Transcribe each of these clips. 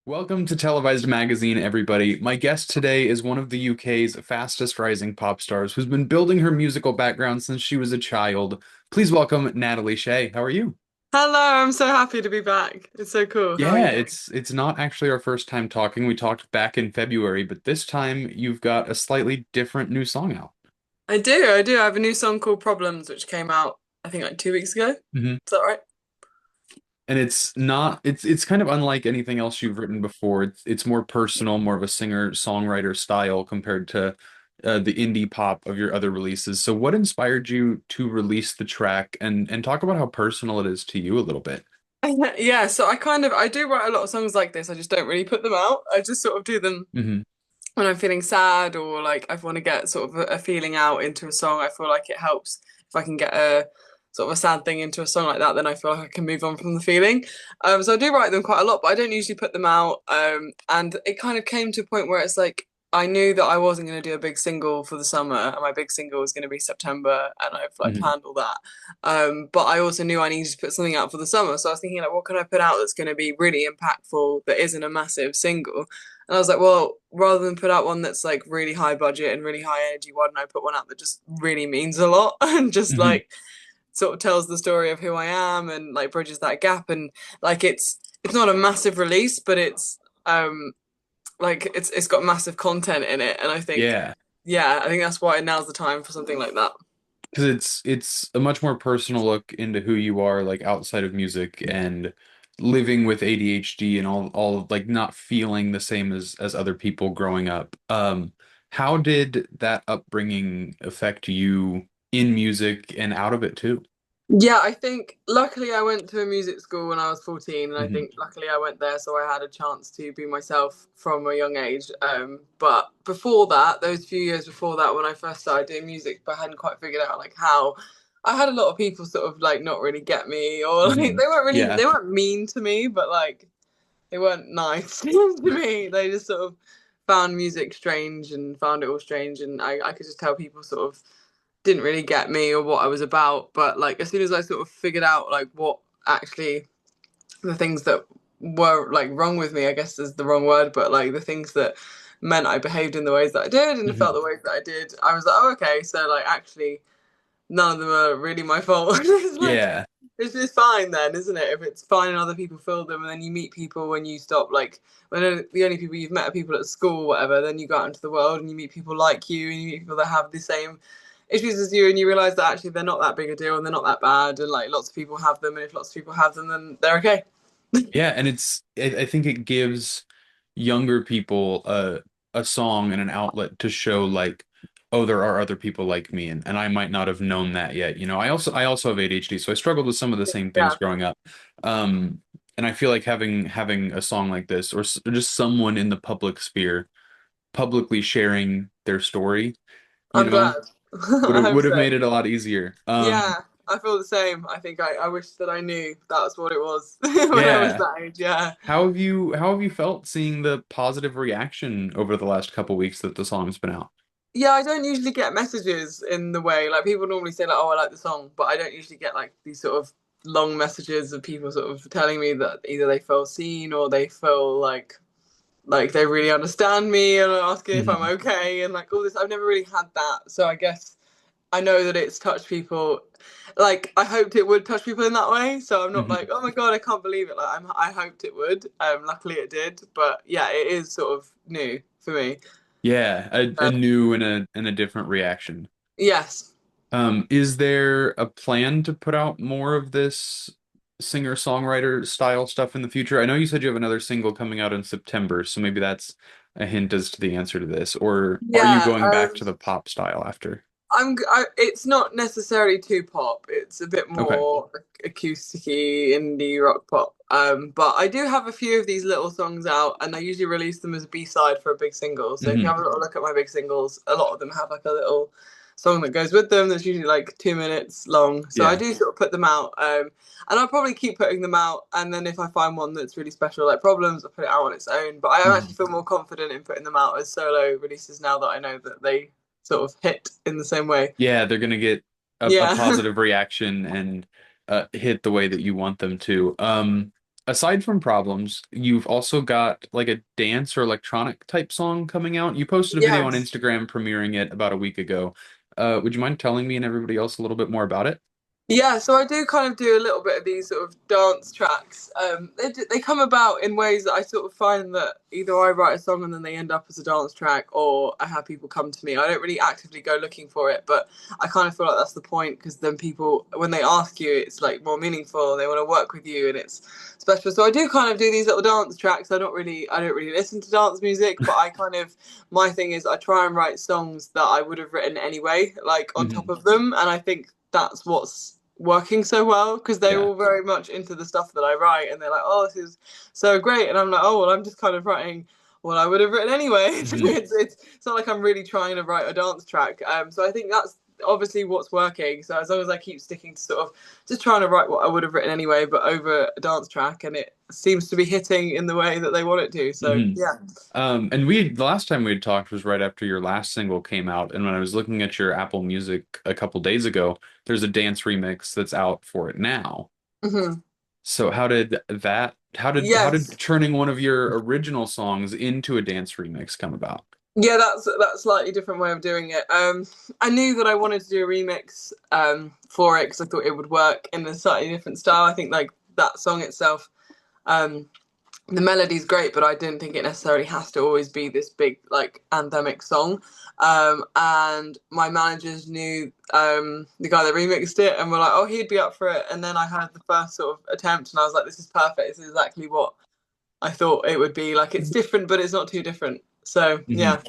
Welcome to Televised Magazine, everybody. My guest today is one of the UK's fastest rising pop stars who's been building her musical background since she was a child. Please welcome Natalie Shay. How are you? Hello, I'm so happy to be back. It's so cool. How are Yeah, you doing? it's not actually our first time talking. We talked back in February, but this time you've got a slightly different new song out. I do. I have a new song called Problems, which came out, I think, like 2 weeks ago. Is Hmm. that right? And it's not it's kind of unlike anything else you've written before. It's more personal, more of a singer-songwriter style compared to the indie pop of your other releases. So what inspired you to release the track and talk about how personal it is to you a little bit? Yeah, so I do write a lot of songs like this. I just don't really put them out. I just sort of do them Hmm. when I'm feeling sad or like I want to get sort of a feeling out into a song. I feel like it helps if I can get a sort of a sad thing into a song like that, then I feel like I can move on from the feeling. So I do write them quite a lot, but I don't usually put them out. And it kind of came to a point where it's like I knew that I wasn't going to do a big single for the summer, and my big single was going to be September, and I've like Hmm. planned all that. But I also knew I needed to put something out for the summer, so I was thinking like, what can I put out that's going to be really impactful that isn't a massive single? And I was like, well, rather than put out one that's like really high budget and really high energy, why don't I put one out that just really means a lot and just Hmm. like sort of tells the story of who I am and like bridges that gap and like it's not a massive release, but um it's got massive content in it, and I think Yeah, yeah, I think that's why now's the time for something like that. because it's a much more personal look into who you are, like outside of music and living with ADHD and all like not feeling the same as other people growing up. How did that upbringing affect you in music and out of it too? Yeah, I think luckily I went to a music school when I was 14, and I Hmm. think luckily I went there so I had a chance to be myself from a young age. But before that, those few years before that, when I first started doing music, but I hadn't quite figured out like how I had a lot of people sort of like not really get me, or like Hmm. they Yeah. weren't mean to me, but like they weren't nice to me. They just sort of found music strange and found it all strange, and I could just tell people sort of didn't really get me or what I was about. But like as soon as I sort of figured out like what actually the things that were like wrong with me, I guess is the wrong word, but like the things that meant I behaved in the ways that I did and Hmm. felt the ways that I did, I was like, oh okay, so like actually none of them are really my fault. It's like Yeah. it's just fine then, isn't it? If it's fine and other people feel them, and then you meet people when you stop, like when the only people you've met are people at school, or whatever. Then you go out into the world and you meet people like you, and you meet people that have the same issues as you, and you realize that actually they're not that big a deal and they're not that bad, and like lots of people have them, and if lots of people have them, then they're okay. Yeah, and I think it gives younger people a song and an outlet to show like, oh, there are other people like me, and I might not have known that yet. I also have ADHD, so I struggled with some of the same things Yeah, growing up. And I feel like having a song like this, or just someone in the public sphere publicly sharing their story, you I'm know, glad. I hope would have so. made it a lot easier. Yeah, I feel the same. I think I wish that I knew that's what it was when I was Yeah. that age. Yeah. How have you felt seeing the positive reaction over the last couple weeks that the song's been out? Yeah, I don't usually get messages in the way like people normally say like, "Oh, I like the song," but I don't usually get like these sort of long messages of people sort of telling me that either they feel seen or they feel like they really understand me and are asking if I'm Hmm. okay and like all this. I've never really had that, so I guess I know that it's touched people. Like I hoped it would touch people in that way, so I'm not Hmm. like, "Oh my God, I can't believe it." Like I hoped it would. Luckily it did, but yeah, it is sort of new for me. Yeah, a new and a different reaction. Yes. Is there a plan to put out more of this singer-songwriter style stuff in the future? I know you said you have another single coming out in September, so maybe that's a hint as to the answer to this. Or are you Yeah, going back to the pop style after? It's not necessarily too pop. It's a bit Okay. more acousticy indie rock pop. But I do have a few of these little songs out, and I usually release them as a B-side for a big single. So if you Hmm. have a little look at my big singles, a lot of them have like a little song that goes with them that's usually like 2 minutes long. So I Yeah. do sort of put them out. And I'll probably keep putting them out. And then if I find one that's really special, like Problems, I'll put it out on its own. But I actually Mhm. feel more confident in putting them out as solo releases now that I know that they sort of hit in the same way. Yeah, they're gonna get a Yeah. positive reaction and hit the way that you want them to. aside from Problems, you've also got like a dance or electronic type song coming out. You posted a video on Yes. Instagram premiering it about a week ago. Would you mind telling me and everybody else a little bit more about it? Yeah, so I do kind of do a little bit of these sort of dance tracks. They come about in ways that I sort of find that either I write a song and then they end up as a dance track, or I have people come to me. I don't really actively go looking for it, but I kind of feel like that's the point because then people, when they ask you, it's like more meaningful. They want to work with you, and it's special. So I do kind of do these little dance tracks. I don't really listen to dance music, but I kind of, my thing is I try and write songs that I would have written anyway, like on top Hmm. of them, and I think that's what's working so well because they're Yeah. all very much into the stuff that I write, and they're like, "Oh, this is so great," and I'm like, "Oh, well, I'm just kind of writing what I would have written anyway." So Hmm. it's not like I'm really trying to write a dance track. So I think that's obviously what's working. So as long as I keep sticking to sort of just trying to write what I would have written anyway, but over a dance track, and it seems to be hitting in the way that they want it to. So Hmm. yeah. And the last time we had talked was right after your last single came out, and when I was looking at your Apple Music a couple days ago, there's a dance remix that's out for it now. Hmm. So how did Yes. turning one of your original songs into a dance remix come about? Yeah, that's slightly different way of doing it. I knew that I wanted to do a remix for it because I thought it would work in a slightly different style. I think like that song itself, um, the melody's great, but I didn't think it necessarily has to always be this big like anthemic song. And my managers knew the guy that remixed it, and were like, "Oh, he'd be up for it." And then I had the first sort of attempt, and I was like, "This is perfect. This is exactly what I thought it would be. Like it's different, but it's not too different." So Hmm. yeah,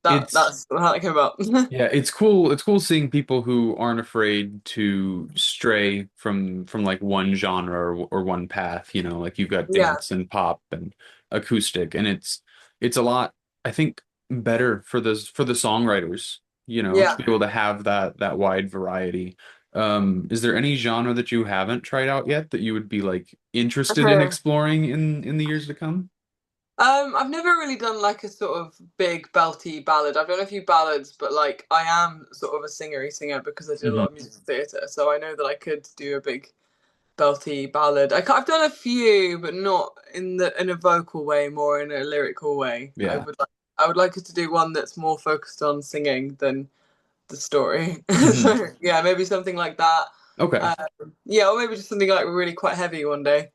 that It's that's how it came about. Yeah, it's cool. It's cool seeing people who aren't afraid to stray from like one genre or one path, like you've got Yeah, dance and pop and acoustic, and it's a lot, I think, better for the songwriters, to yeah. be able to have that wide variety. Is there any genre that you haven't tried out yet that you would be like interested in exploring in the years to come? I've never really done like a sort of big belty ballad. I've done a few ballads, but like I am sort of a singery singer because I did a lot Hmm. of musical theatre, so I know that I could do a big belty ballad. I've done a few, but not in a vocal way, more in a lyrical way. Yeah. I would like to do one that's more focused on singing than the story. Hmm. So yeah, maybe something like that. Okay. Yeah, or maybe just something like really quite heavy one day.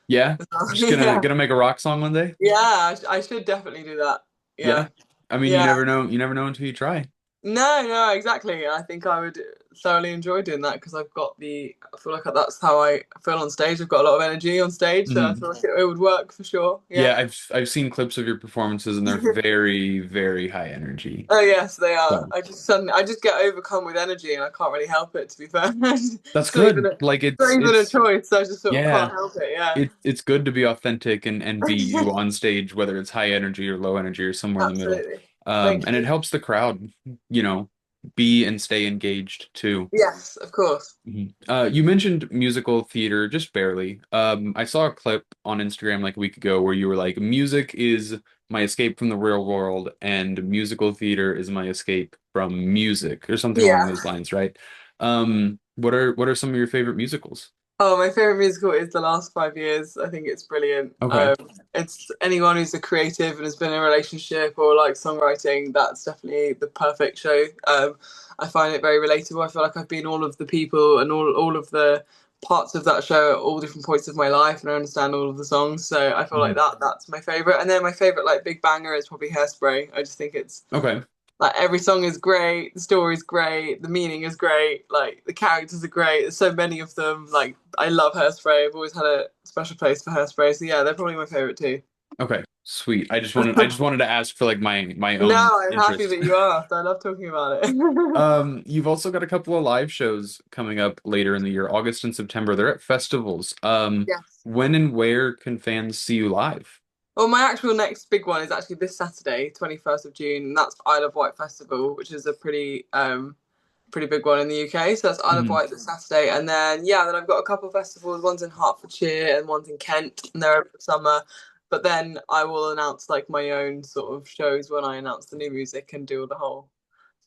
Yeah. Just gonna Yeah, gonna make a rock song one day? yeah, I should definitely do that. Yeah. Yeah, I mean, yeah. you never know until you try. No, no, exactly. I think I would thoroughly enjoy doing that because I feel like that's how I feel on stage. I've got a lot of energy on stage, so I Hmm. feel like it would work for sure. Yeah. Yeah, I've seen clips of your performances and they're very, very high energy. Oh yes, they are. So I just get overcome with energy and I can't really help it, to be fair. that's It's good. Like not even a it's choice. I just sort of yeah, can't help it. Yeah. it's good to be authentic and be you on stage, whether it's high energy or low energy or somewhere in the middle. Absolutely. Thank And it you. helps the crowd, you know, be and stay engaged too. Yes, of course. Mhm. You mentioned musical theater just barely. I saw a clip on Instagram like a week ago where you were like, music is my escape from the real world, and musical theater is my escape from music, or something along Yeah. those lines, right? What are some of your favorite musicals? Oh, my favorite musical is The Last 5 Years. I think it's brilliant. Okay. It's anyone who's a creative and has been in a relationship or like songwriting, that's definitely the perfect show. I find it very relatable. I feel like I've been all of the people and all of the parts of that show at all different points of my life, and I understand all of the songs. So I feel like Mhm. that's my favorite. And then my favorite like big banger is probably Hairspray. I just think it's Okay. like every song is great, the story's great, the meaning is great, like the characters are great. There's so many of them. Like I love Hairspray. I've always had a special place for Hairspray. So yeah, they're probably my favorite too. Okay. Sweet. I just wanted to ask for like my own No, I'm happy interest. that you asked. I love talking about it. You've also got a couple of live shows coming up later in the year, August and September. They're at festivals. Yes. When and where can fans see you live? Well, my actual next big one is actually this Saturday, 21st of June, and that's Isle of Wight Festival, which is a pretty big one in the UK. So that's Isle of Mhm. Wight this Saturday, and then I've got a couple of festivals. One's in Hertfordshire and one's in Kent, and they're over the summer. But then I will announce like my own sort of shows when I announce the new music and do the whole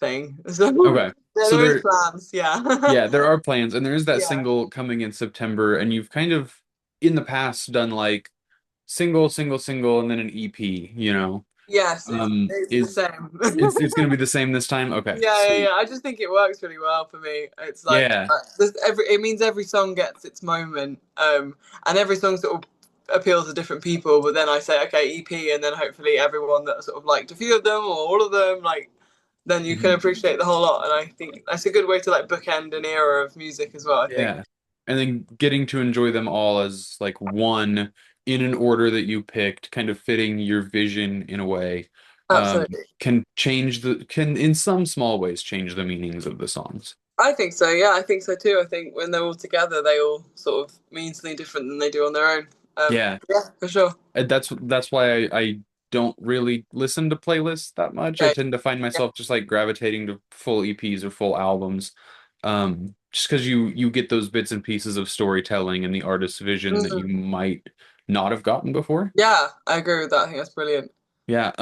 thing. So Okay. So there is plans, yeah, yeah, there are plans, and there is that yeah, single coming in September, and you've kind of in the past done like single, single, single, and then an EP, you know. Yes, it's the Is same. it's gonna be the same this time? Okay, Yeah, yeah, sweet. yeah. I just think it works really well for me. It's like Yeah. it means every song gets its moment, and every song sort of appeals to different people. But then I say, okay, EP, and then hopefully everyone that sort of liked a few of them or all of them, like then you can Mhm. appreciate the whole lot. And I think that's a good way to like bookend an era of music as well. I think Yeah. And then getting to enjoy them all as like one in an order that you picked, kind of fitting your vision in a way, absolutely. can in some small ways change the meanings of the songs. I think so. Yeah, I think so too. I think when they're all together, they all sort of mean something different than they do on their own. Yeah. Yeah, for sure. And that's why I don't really listen to playlists that much. I Okay. tend to find myself just like gravitating to full EPs or full albums. Just because you get those bits and pieces of storytelling and the artist's vision that you Mhm. might not have gotten before. Yeah, I agree with that. I think that's brilliant. Yeah,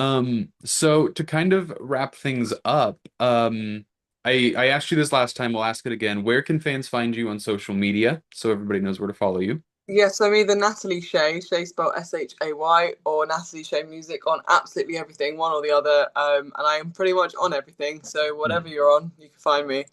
so to kind of wrap things up, I asked you this last time, I'll ask it again. Where can fans find you on social media so everybody knows where to follow you? Yes, I'm either Natalie Shay, Shay spelled Shay, or Natalie Shay Music on absolutely everything, one or the other. And I am pretty much on everything. So whatever you're on, you can find me.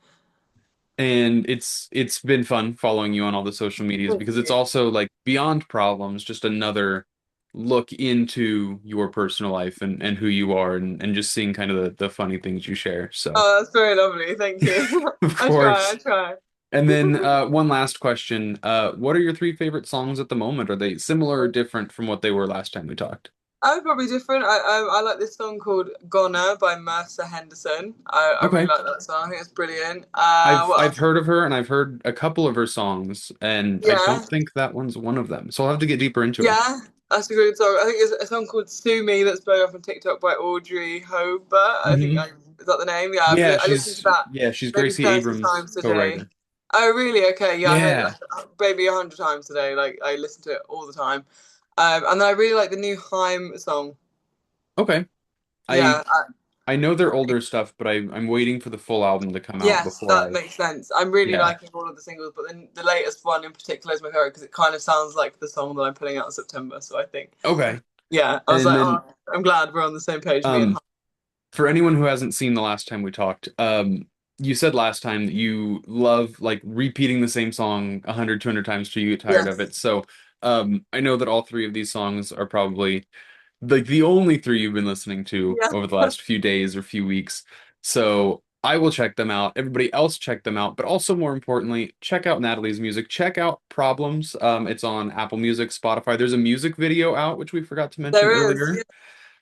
And it's been fun following you on all the social medias Thank because it's you. also like beyond problems, just another look into your personal life and who you are and just seeing kind of the funny things you share. So, Oh, that's very lovely. Thank you. of I try. I course. try. And then one last question. What are your three favorite songs at the moment? Are they similar or different from what they were last time we talked? I'm probably different. I like this song called "Goner" by Mercer Henderson. I really Okay. like that song. I think it's brilliant. I've What I've else? heard of her and I've heard a couple of her songs and I Yeah, don't think that one's one of them. So I'll have to get deeper into her. yeah, that's a good song. I think it's a song called "Sue Me" that's blown up on TikTok by Audrey Hobart. Is that the name? Yeah, I listened to that She's maybe Gracie 30 Abrams' times today. co-writer. Oh, really? Okay, yeah, I heard it Yeah. like maybe 100 times today. Like I listen to it all the time. And then I really like the new Haim song. Okay. I Yeah, I know their older stuff, but I'm waiting for the full album to come out yes, before that I makes sense. I'm really yeah. liking all of the singles, but then the latest one in particular is my favorite because it kind of sounds like the song that I'm putting out in September. So I think, Okay. yeah, I was And like, then oh, I'm glad we're on the same page, me and um for anyone who hasn't seen the last time we talked, you said last time that you love like repeating the same song 100, 200 times till you get tired of yes, it. So, I know that all three of these songs are probably like the only three you've been listening to yeah, over the last few days or few weeks. So, I will check them out. Everybody else check them out, but also more importantly, check out Natalie's music. Check out Problems. It's on Apple Music, Spotify. There's a music video out, which we forgot to mention there is.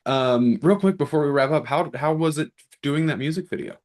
earlier. Real quick before we wrap up, how was it doing that music video?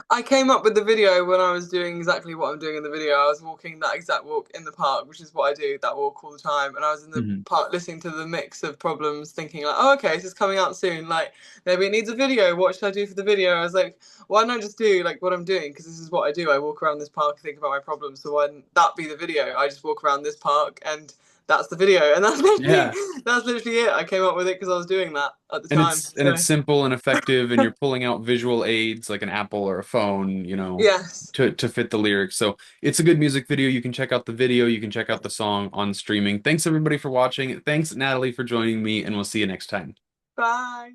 I came up with the video when I was doing exactly what I'm doing in the video. I was walking that exact walk in the park, which is what I do, that walk all the time. And I was in the Mhm. park listening to the mix of problems, thinking like, oh, okay, this is coming out soon. Like, maybe it needs a video. What should I do for the video? I was like, why don't I just do like what I'm doing? Because this is what I do. I walk around this park and think about my problems. So why not that be the video? I just walk around this park and that's the video. And Yeah. that's literally it. I came up with it because I was doing that at the time. And So it's simple and effective, and you're pulling out visual aids like an Apple or a phone, yes. to fit the lyrics. So it's a good music video. You can check out the video, you can check out the song on streaming. Thanks everybody for watching. Thanks Natalie for joining me, and we'll see you next time. Bye.